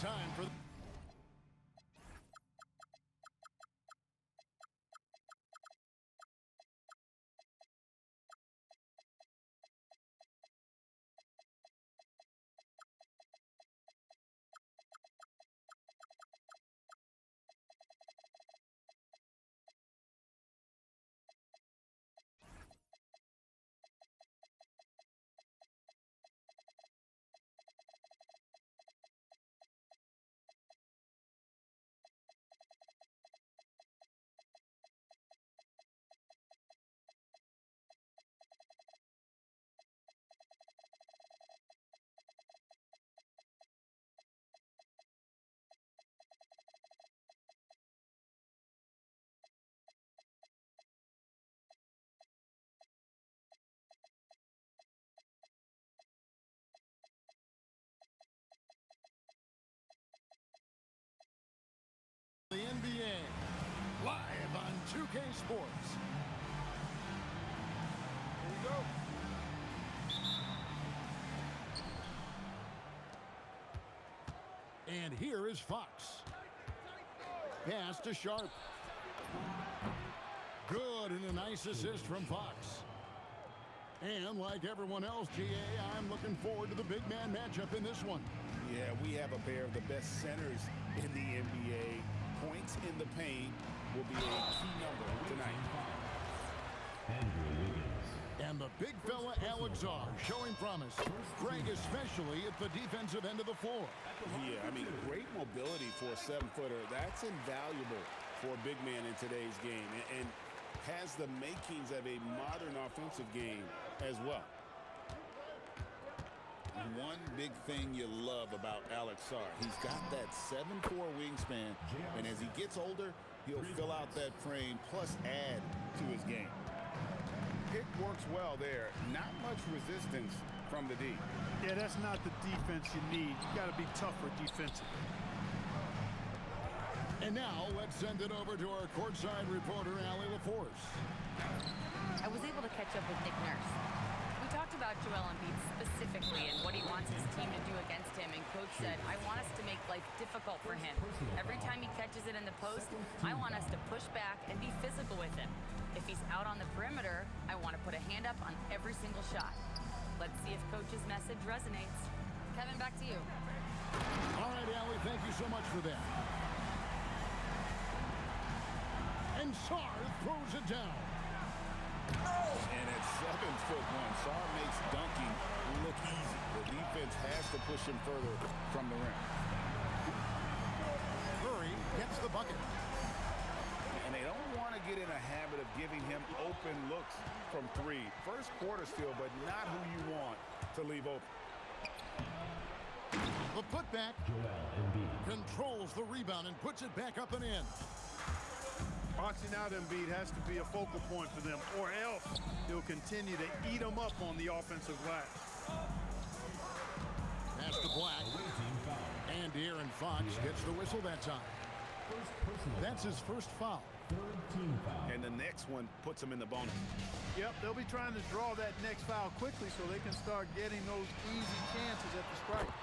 time for the NBA live on 2K Sports. Here we go. And here is Fox. Pass to Sharp. Good, and a nice assist from Fox. And like everyone else, GA, I'm looking forward to the big man matchup in this one. Yeah, we have a pair of the best centers in the NBA. Points in the paint will be a key number tonight. And the big fella Alex R showing promise. Greg especially at the defensive end of the floor. Yeah, I mean, great mobility for a 7-footer. That's invaluable for a big man in today's game. And has the makings of a modern offensive game as well. One big thing you love about Alex Sarr, he's got that 7'4" wingspan, and as he gets older, he'll fill out that frame plus add to his game. Pick works well there. Not much resistance from the D. Yeah, that's not the defense you need. You got to be tougher defensively. And now let's send it over to our courtside reporter, Allie LaForce. I was able to catch up with Nick Nurse. We talked about Joel Embiid specifically and what he wants his team to do against him, and Coach said, I want us to make life difficult for him. Every time he catches it in the post, I want us to push back and be physical with him. If he's out on the perimeter, I want to put a hand up on every single shot. Let's see if Coach's message resonates. Kevin, back to you. All right, Allie, thank you so much for that. And Sarr throws it down. And at 7'1", Sarr makes dunking look easy. The defense has to push him further from the rim. Curry gets the bucket. And they don't want to get in a habit of giving him open looks from three. First quarter still, but not who you want to leave open. The putback controls the rebound and puts it back up and in. Boxing out Embiid has to be a focal point for them, or else he'll continue to eat them up on the offensive glass. Pass to Black. And De'Aaron Fox gets the whistle that time. That's his first foul. And the next one puts him in the bonus. Yep, they'll be trying to draw that next foul quickly so they can start getting those easy chances at the strike.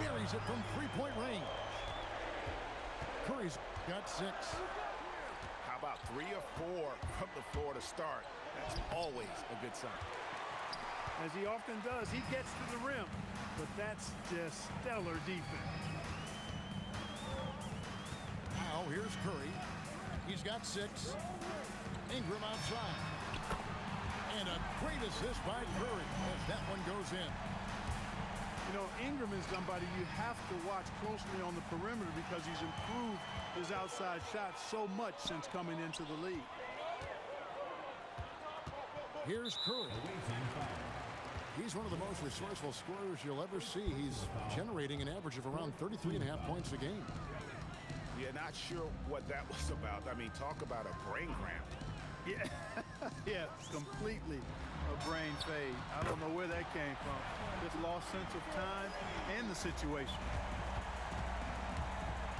Buries it from three-point range. Curry's got 6. How about 3 or 4 from the floor to start? That's always a good sign. As he often does, he gets to the rim, but that's just stellar defense. Now here's Curry. He's got 6. Ingram outside. And a great assist by Curry as that one goes in. You know, Ingram is somebody you have to watch closely on the perimeter because he's improved his outside shot so much since coming into the league. Here's Curry. He's one of the most resourceful scorers you'll ever see. He's generating an average of around 33.5 points a game. Yeah, not sure what that was about. I mean, talk about a brain cramp. Yeah, yeah, completely a brain fade. I don't know where that came from. Just lost sense of time and the situation.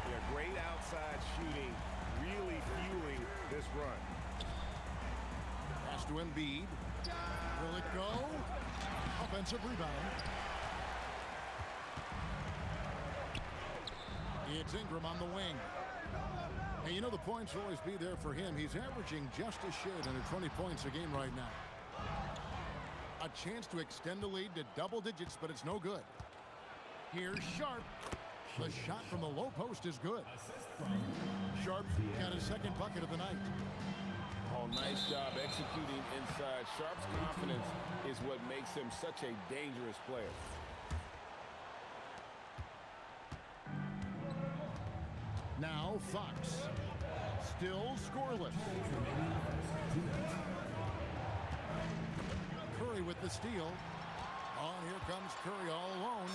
Yeah, great outside shooting, really fueling this run. Pass to Embiid. Will it go? Offensive rebound. It's Ingram on the wing. And you know the points will always be there for him. He's averaging just a shade under 20 points a game right now. A chance to extend the lead to double digits, but it's no good. Here's Sharp. The shot from the low post is good. Sharp got his second bucket of the night. Oh, nice job executing inside. Sharp's confidence is what makes him such a dangerous player. Now Fox. Still scoreless. Curry with the steal. Oh, and here comes Curry all alone.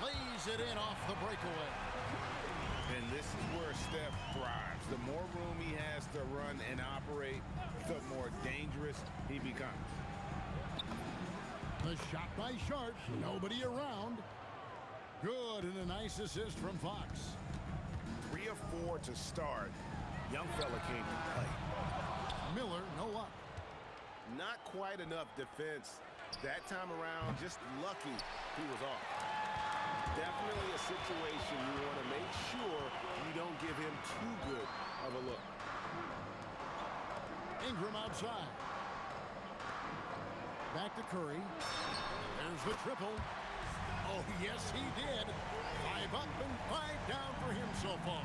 Lays it in off the breakaway. And this is where Steph thrives. The more room he has to run and operate, the more dangerous he becomes. The shot by Sharp. Nobody around. Good, and a nice assist from Fox. 3 of 4 to start. Young fella came to play. Miller, no luck. Not quite enough defense that time around. Just lucky he was off. Definitely a situation you want to make sure you don't give him too good of a look. Ingram outside. Back to Curry. There's the triple. Oh, yes, he did. 5 up and 5 down for him so far.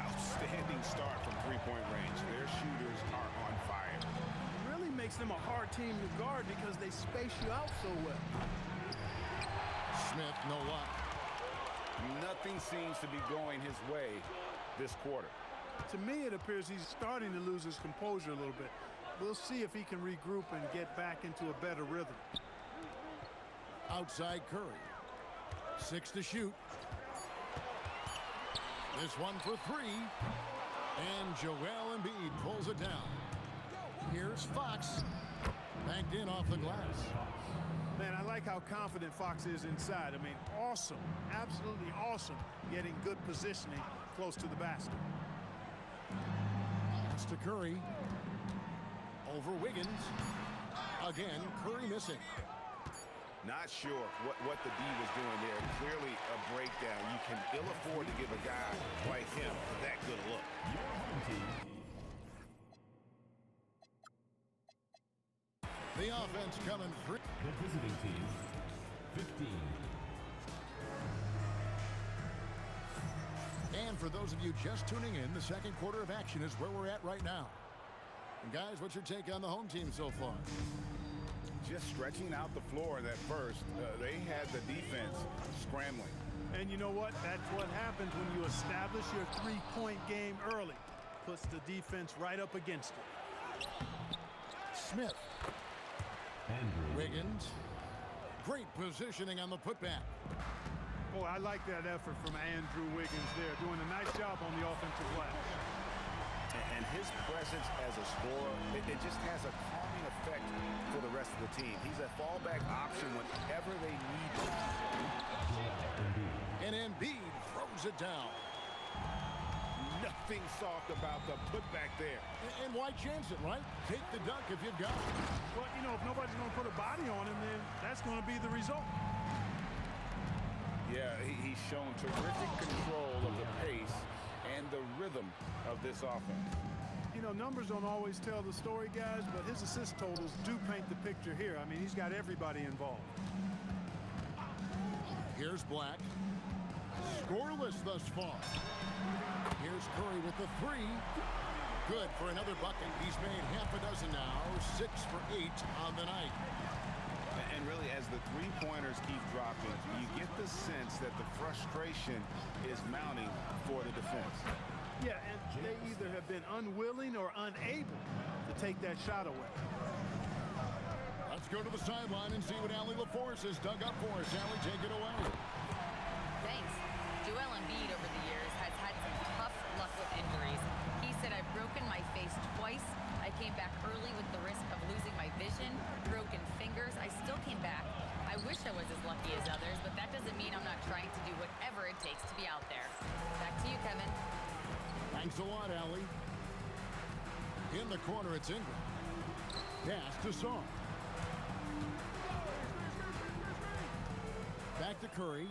Outstanding start from three-point range. Their shooters are on fire. It really makes them a hard team to guard because they space you out so well. Smith, no luck. Nothing seems to be going his way this quarter. To me, it appears he's starting to lose his composure a little bit. We'll see if he can regroup and get back into a better rhythm. Outside Curry. 6 to shoot. This one for 3. And Joel Embiid pulls it down. Here's Fox. Banked in off the glass. Man, I like how confident Fox is inside. I mean, awesome. Absolutely awesome getting good positioning close to the basket. Pass to Curry. Over Wiggins. Again, Curry missing. Not sure what the D was doing there. Clearly a breakdown. You can ill afford to give a guy like him that good look. The offense coming free. The visiting team, 15. And for those of you just tuning in, the second quarter of action is where we're at right now. And guys, what's your take on the home team so far? Just stretching out the floor that first. They had the defense scrambling. And you know what? That's what happens when you establish your three-point game early. Puts the defense right up against it. Smith. Andrew. Wiggins. Great positioning on the putback. Boy, I like that effort from Andrew Wiggins there. Doing a nice job on the offensive glass. And his presence as a scorer, it just has a calming effect for the rest of the team. He's a fallback option whenever they need him. And Embiid throws it down. Nothing soft about the putback there. And why chance it, right? Take the dunk if you've got it. Well, you know, if nobody's going to put a body on him, then that's going to be the result. Yeah, he's shown terrific control of the pace and the rhythm of this offense. You know, numbers don't always tell the story, guys, but his assist totals do paint the picture here. I mean, he's got everybody involved. Here's Black. Scoreless thus far. Here's Curry with the 3. Good for another bucket. He's made half a dozen now. 6 for 8 on the night. And really, as the three-pointers keep dropping, you get the sense that the frustration is mounting for the defense. Yeah, and they either have been unwilling or unable to take that shot away. Let's go to the sideline and see what Allie LaForce has dug up for us. Allie, take it away. Thanks. Joel Embiid over the years has had some tough luck with injuries. He said, I've broken my face twice. I came back early with the risk of losing my vision, broken fingers. I still came back. I wish I was as lucky as others, but that doesn't mean I'm not trying to do whatever it takes to be out there. Back to you, Kevin. Thanks a lot, Allie. In the corner, it's Ingram. Pass to Song. Back to Curry.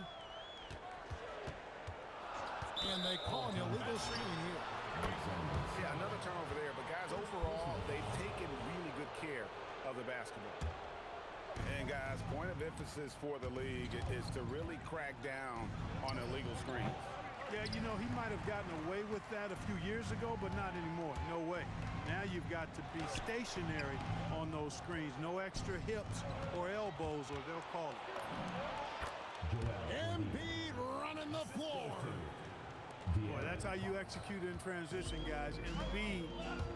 And they call an illegal stealing here. Yeah, another turnover there. But, guys, overall, they've taken really good care of the basketball. And, guys, point of emphasis for the league is to really crack down on illegal screens. Yeah, you know, he might have gotten away with that a few years ago, but not anymore. No way. Now you've got to be stationary on those screens. No extra hips or elbows, or they'll call it. Embiid running the floor. Boy, that's how you execute in transition, guys. Embiid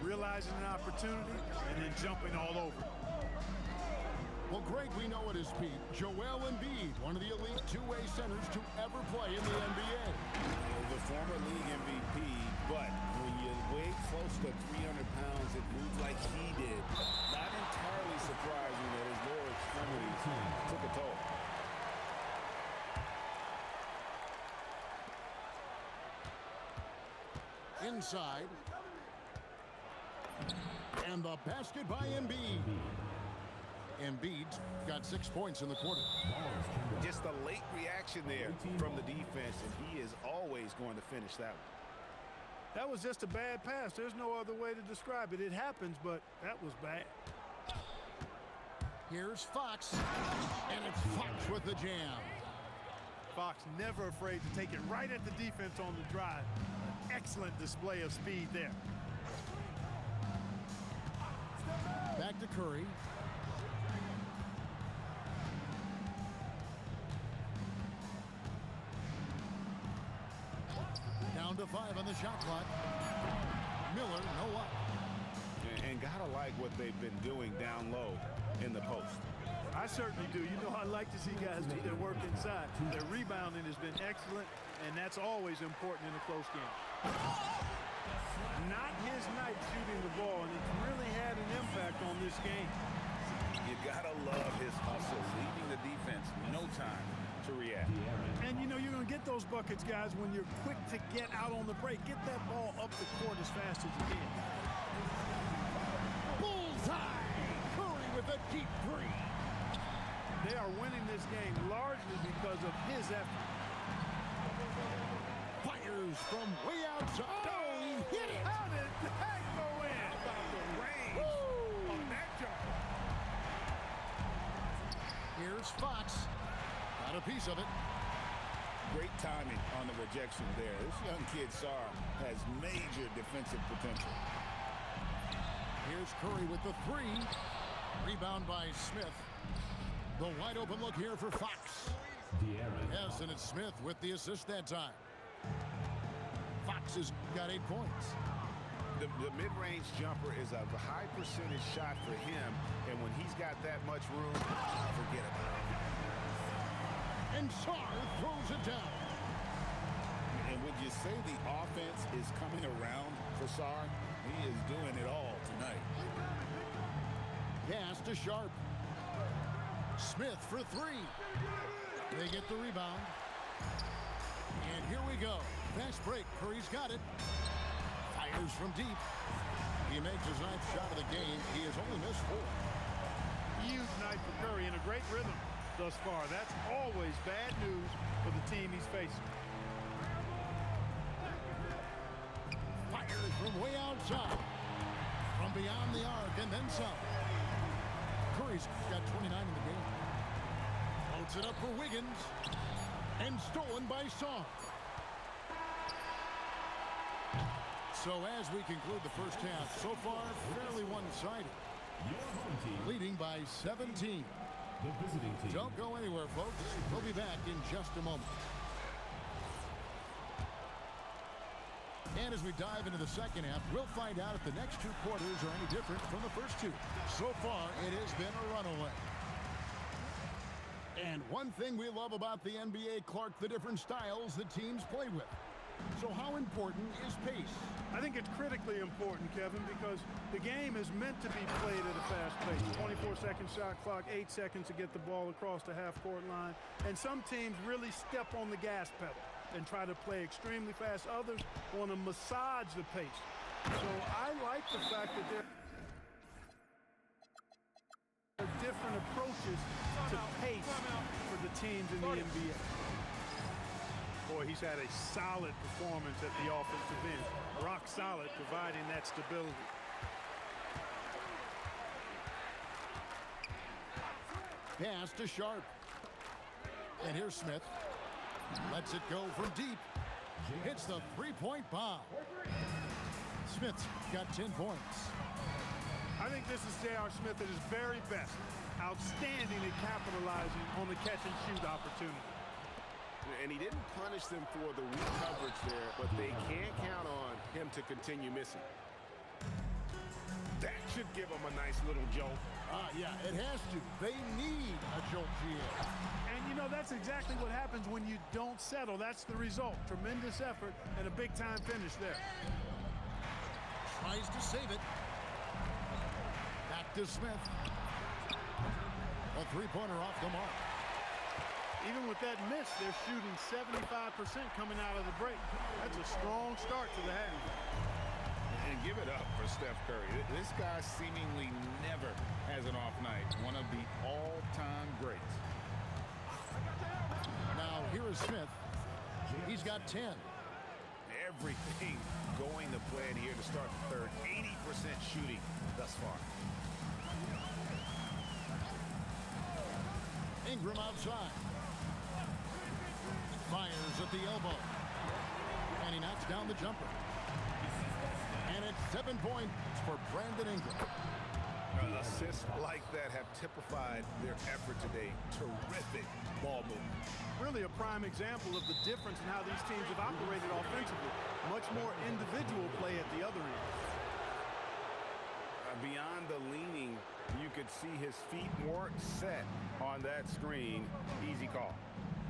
realizing an opportunity and then jumping all over. Well, Greg, we know it is Pete. Joel Embiid, one of the elite two-way centers to ever play in the NBA. The former league MVP, but when you weigh close to 300 pounds, it moves like he did. Not entirely surprising that his lower extremities took a toll. Inside. And the basket by Embiid. Embiid's got 6 points in the quarter. Just a late reaction there from the defense, and he is always going to finish that one. That was just a bad pass. There's no other way to describe it. It happens, but that was bad. Here's Fox. And it's Fox with the jam. Fox never afraid to take it right at the defense on the drive. Excellent display of speed there. Back to Curry. Down to 5 on the shot clock. Miller, no luck. And gotta like what they've been doing down low in the post. I certainly do. You know, I like to see guys do their work inside. Their rebounding has been excellent, and that's always important in a close game. Not his night shooting the ball, and it's really had an impact on this game. You gotta love his hustle, leaving the defense no time to react. And, you know, you're going to get those buckets, guys, when you're quick to get out on the break. Get that ball up the court as fast as you can. Bullseye! Curry with a deep three. They are winning this game largely because of his effort. Fires from way outside. Oh, he hit it! How did that go in? How about the range on that jumper? Here's Fox. Got a piece of it. Great timing on the rejection there. This young kid, Sarr, has major defensive potential. Here's Curry with the three. Rebound by Smith. The wide open look here for Fox. Yes, and it's Smith with the assist that time. Fox has got 8 points. The mid-range jumper is a high percentage shot for him, and when he's got that much room, forget about it. And Sarr throws it down. And would you say the offense is coming around for Sarr? He is doing it all tonight. Pass to Sharp. Smith for three. They get the rebound. And here we go. Fast break. Curry's got it. Fires from deep. He makes his 9th shot of the game. He has only missed 4. Huge night for Curry and a great rhythm thus far. That's always bad news for the team he's facing. Fires from way outside. From beyond the arc and then some. Curry's got 29 in the game. Floats it up for Wiggins. And stolen by Song. So as we conclude the first half, so far fairly one-sided. Leading by 17. The visiting team. Don't go anywhere, folks. We'll be back in just a moment. And as we dive into the second half, we'll find out if the next 2 quarters are any different from the first 2. So far, it has been a runaway. And one thing we love about the NBA, Clark, the different styles that teams play with. So how important is pace? I think it's critically important, Kevin, because the game is meant to be played at a fast pace. 24-second shot clock, 8 seconds to get the ball across the half-court line. And some teams really step on the gas pedal and try to play extremely fast. Others want to massage the pace. So I like the fact that there are different approaches to pace for the teams in the NBA. Boy, boy, he's had a solid performance at the offensive end. Rock solid, providing that stability. Pass to Sharp. And here's Smith. Lets it go from deep. Hits the three-point bomb. Smith's got 10 points. I think this is J.R. Smith at his very best. Outstanding at capitalizing on the catch-and-shoot opportunity. And he didn't punish them for the weak coverage there, but they can't count on him to continue missing. That should give them a nice little jolt. Yeah, it has to. They need a jolt, GA. And, you know, that's exactly what happens when you don't settle. That's the result. Tremendous effort and a big-time finish there. Tries to save it. Back to Smith. A three-pointer off the mark. Even with that miss, they're shooting 75% coming out of the break. That's a strong start to the half. And give it up for Steph Curry. This guy seemingly never has an off night. One of the all-time greats. Now, here is Smith. He's got 10. Everything going to plan here to start the third. 80% shooting thus far. Ingram outside. Fires at the elbow. And he knocks down the jumper. And it's 7 points for Brandon Ingram. Assists like that have typified their effort today. Terrific ball movement. Really a prime example of the difference in how these teams have operated offensively. Much more individual play at the other end. Beyond the leaning, you could see his feet weren't set on that screen. Easy call.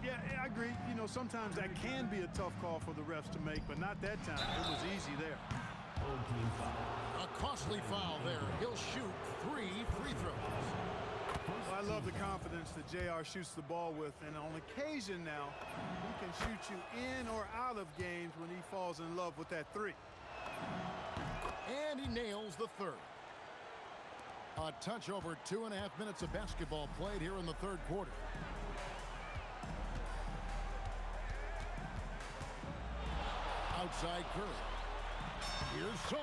Yeah, I agree. You know, sometimes that can be a tough call for the refs to make, but not that time. It was easy there. A costly foul there. He'll shoot 3 free throws. Well, I love the confidence that JR shoots the ball with, and on occasion now, he can shoot you in or out of games when he falls in love with that three. And he nails the third. A touch over 2.5 minutes of basketball played here in the third quarter. Outside Curry. Here's Sarr.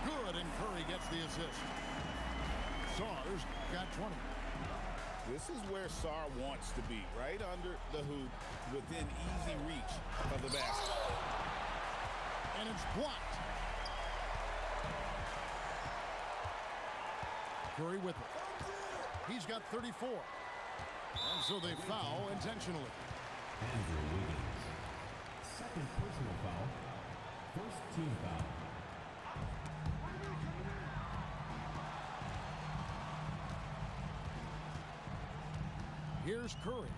Good, and Curry gets the assist. Sarr's got 20. This is where Sarr wants to be, right under the hoop, within easy reach of the basket. And it's blocked. Curry with it. He's got 34. And so they foul intentionally. Andrew Wiggins. Second personal foul. First team foul. Here's Curry.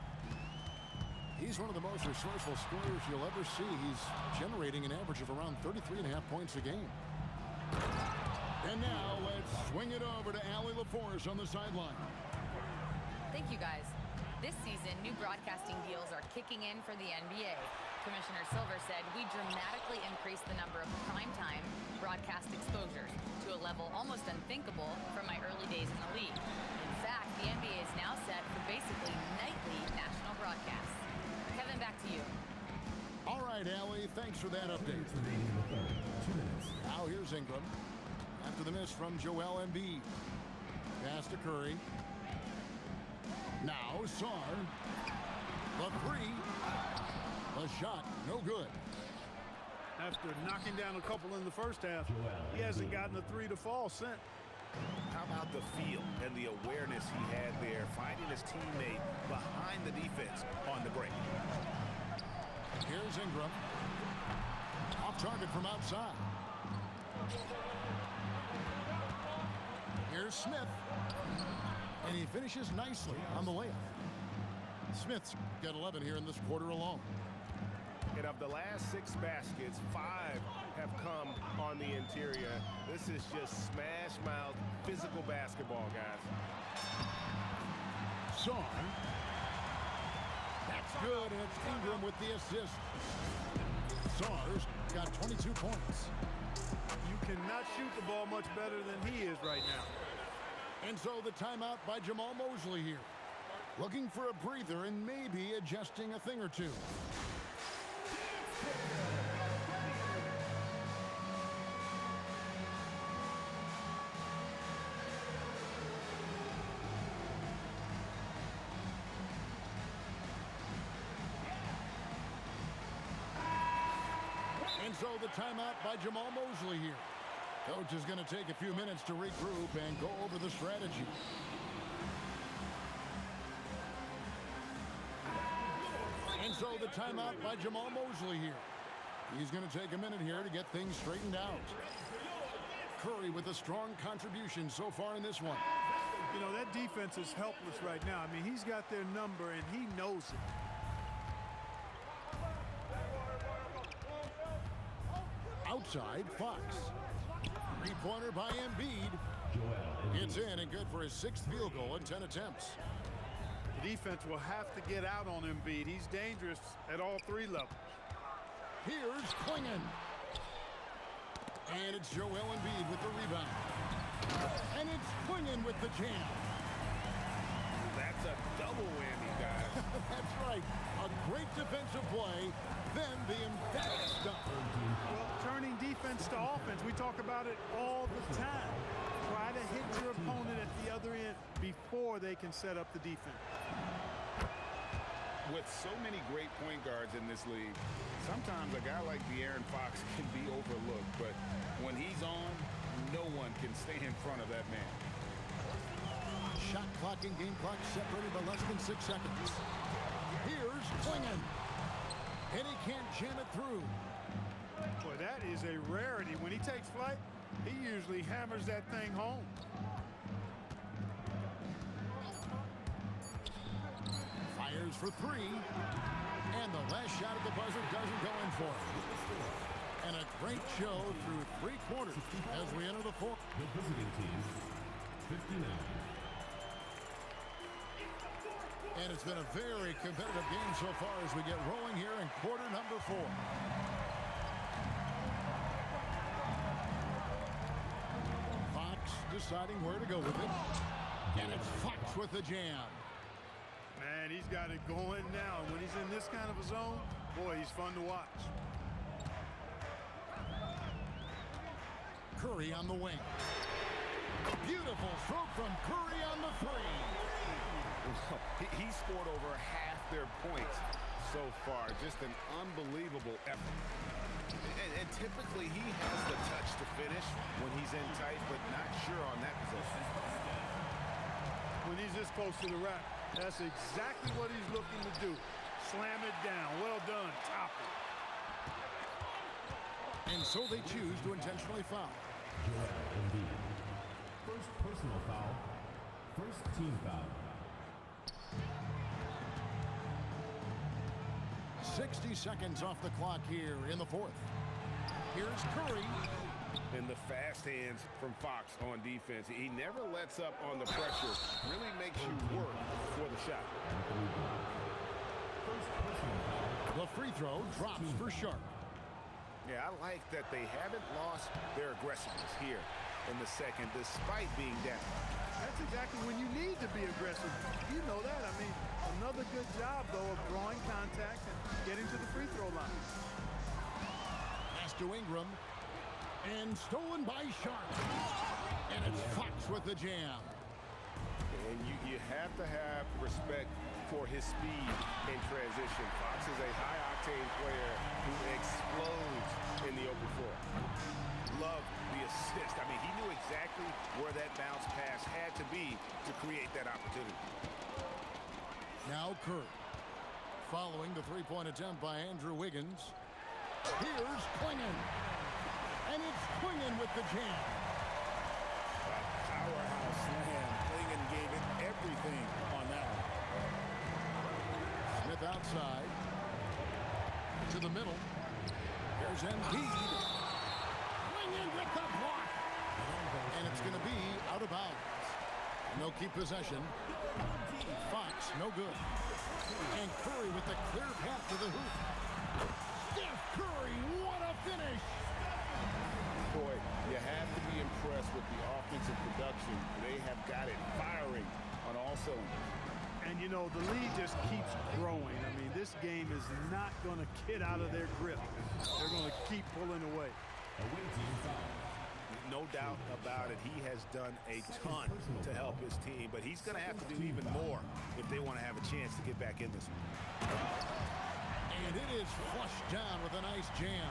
He's one of the most resourceful scorers you'll ever see. He's generating an average of around 33.5 points a game. And now let's swing it over to Allie LaForce on the sideline. Thank you, guys. This season, new broadcasting deals are kicking in for the NBA. Commissioner Silver said we dramatically increased the number of primetime broadcast exposures to a level almost unthinkable from my early days in the league. In fact, the NBA is now set for basically nightly national broadcasts. Kevin, back to you. All right, Allie, thanks for that update. Remaining in the third. 2 minutes. Now here's Ingram. After the miss from Joel Embiid. Pass to Curry. Now Sarr. The three. The shot, no good. After knocking down a couple in the first half, he hasn't gotten a three to fall since. How about the feel and the awareness he had there, finding his teammate behind the defense on the break. Here's Ingram. Off target from outside. Here's Smith. And he finishes nicely on the layup. Smith's got 11 here in this quarter alone. And of the last 6 baskets, 5 have come on the interior. This is just smash-mouth physical basketball, guys. Sarr. That's good, and it's Ingram with the assist. Sarr's got 22 points. You cannot shoot the ball much better than he is right now. And so the timeout by Jamal Mosley here. Looking for a breather and maybe adjusting a thing or two. And so the timeout by Jamal Mosley here. Coach is going to take a few minutes to regroup and go over the strategy. And so the timeout by Jamal Mosley here. He's going to take a minute here to get things straightened out. Curry with a strong contribution so far in this one. You know, that defense is helpless right now. I mean, he's got their number, and he knows it. Outside, Fox. Three-pointer by Embiid. It's in and good for his 6th field goal in 10 attempts. The defense will have to get out on Embiid. He's dangerous at all 3 levels. Here's Klingon. And it's Joel Embiid with the rebound. And it's Klingon with the jam. That's a double whammy, guys. That's right. A great defensive play, then the emphatic dunk. Well, turning defense to offense, we talk about it all the time. Try to hit your opponent at the other end before they can set up the defense. With so many great point guards in this league, sometimes a guy like De'Aaron Fox can be overlooked, but when he's on, no one can stay in front of that man. Shot clock and game clock separated by less than 6 seconds. Here's Klingon. And he can't jam it through. Boy, that is a rarity. When he takes flight, he usually hammers that thing home. Fires for 3. And the last shot at the buzzer doesn't go in for it. And a great show through 3 quarters as we enter the 4th. The visiting team, 59. And it's been a very competitive game so far as we get rolling here in quarter number 4. Fox deciding where to go with it. And it's Fox with the jam. Man, he's got it going now. When he's in this kind of a zone, boy, he's fun to watch. Curry on the wing. Beautiful stroke from Curry on the 3. He scored over half their points so far. Just an unbelievable effort. And typically he has the touch to finish when he's in tight, but not sure on that possession. When he's this close to the rack, that's exactly what he's looking to do. Slam it down. Well done. Top it. And so they choose to intentionally foul. Joel Embiid. First personal foul. First team foul. 60 seconds off the clock here in the 4th. Here's Curry. And the fast hands from Fox on defense. He never lets up on the pressure. Really makes you work for the shot. First personal foul. The free throw drops for Sharp. Yeah, I like that they haven't lost their aggressiveness here in the second, despite being down. That's exactly when you need to be aggressive. You know that. I mean, another good job, though, of drawing contact and getting to the free throw line. Pass to Ingram. And stolen by Sharp. And it's Fox with the jam. And you have to have respect for his speed in transition. Fox is a high-octane player who explodes in the open floor. Love the assist. I mean, he knew exactly where that bounce pass had to be to create that opportunity. Now Curry. Following the three-point attempt by Andrew Wiggins. Here's Klingon. And it's Klingon with the jam. Powerhouse slam. Klingon gave it everything on that one. Smith outside. To the middle. Here's Embiid. Klingon with the block. And it's going to be out of bounds. No keep possession. Fox, no good. And Curry with the clear path to the hoop. Steph Curry, what a finish! Boy, you have to be impressed with the offensive production. They have got it firing on all cylinders. And, you know, the lead just keeps growing. I mean, this game is not going to get out of their grip. They're going to keep pulling away. Away team foul. No doubt about it. He has done a ton to help his team, but he's going to have to do even more if they want to have a chance to get back in this one. And it is flushed down with a nice jam.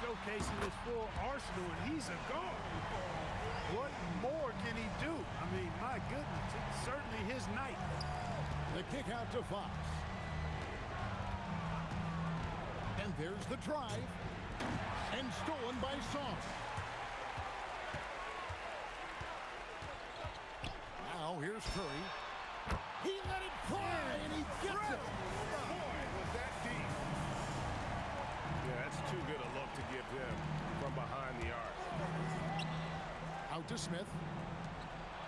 showcasing his full arsenal, and he's a guard. What more can he do? I mean, my goodness, it's certainly his night. The kick out to Fox. And there's the drive. And stolen by Song. Now here's Curry. He let it fly, and he gets it. Boy, was that deep. Yeah, that's too good a look to give him from behind the arc. Out to Smith.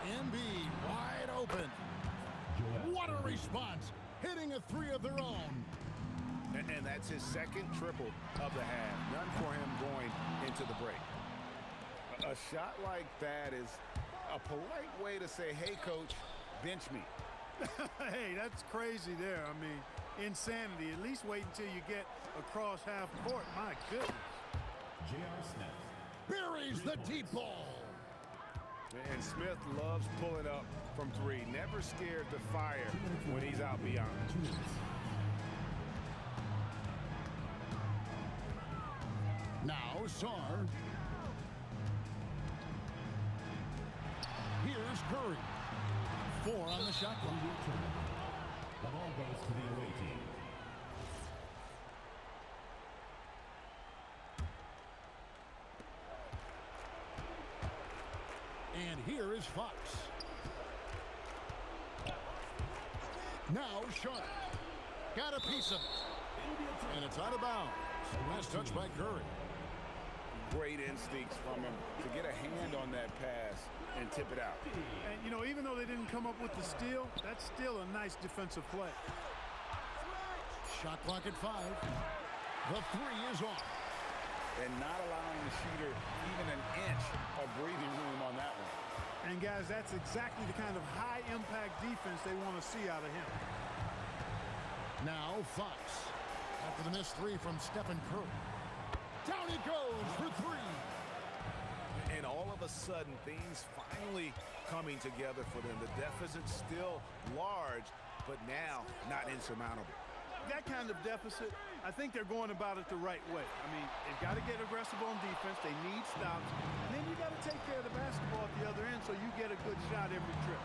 Embiid wide open. What a response. Hitting a three of their own. And that's his second triple of the half. None for him going into the break. A shot like that is a polite way to say, hey, coach, bench me. Hey, that's crazy there. I mean, insanity. At least wait until you get across half court. My goodness. J.R. Smith. Buries the deep ball. And Smith loves pulling up from three. Never scared to fire when he's out beyond. 2 minutes. Now Sarr. Here's Curry. 4 on the shot clock. The ball goes to the away team. And here is Fox. Now Sharp. Got a piece of it. And it's out of bounds. Last touch by Curry. Great instincts from him to get a hand on that pass and tip it out. And, you know, even though they didn't come up with the steal, that's still a nice defensive play. Shot clock at 5. The three is off. And not allowing the shooter even an inch of breathing room on that one. And, guys, that's exactly the kind of high-impact defense they want to see out of him. Now Fox. After the missed three from Stephen Curry. Down he goes for 3. And all of a sudden, things finally coming together for them. The deficit's still large, but now not insurmountable. That kind of deficit, I think they're going about it the right way. I mean, they've got to get aggressive on defense. They need stops. And then you got to take care of the basketball at the other end so you get a good shot every trip.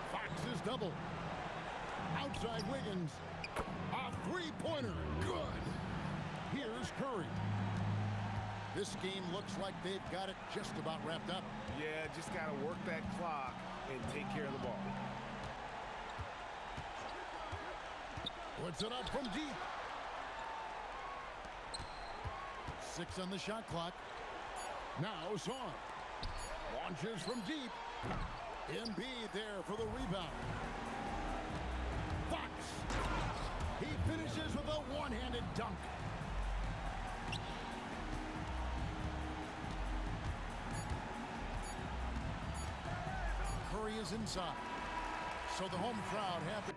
Fox is double. Outside Wiggins. A three-pointer. Good. Here's Curry. This game looks like they've got it just about wrapped up. Yeah, just got to work that clock and take care of the ball. Puts it up from deep. 6 on the shot clock. Now Sarr. Launches from deep. Embiid there for the rebound. Fox. He finishes with a one-handed dunk. Curry is inside. So the home crowd happy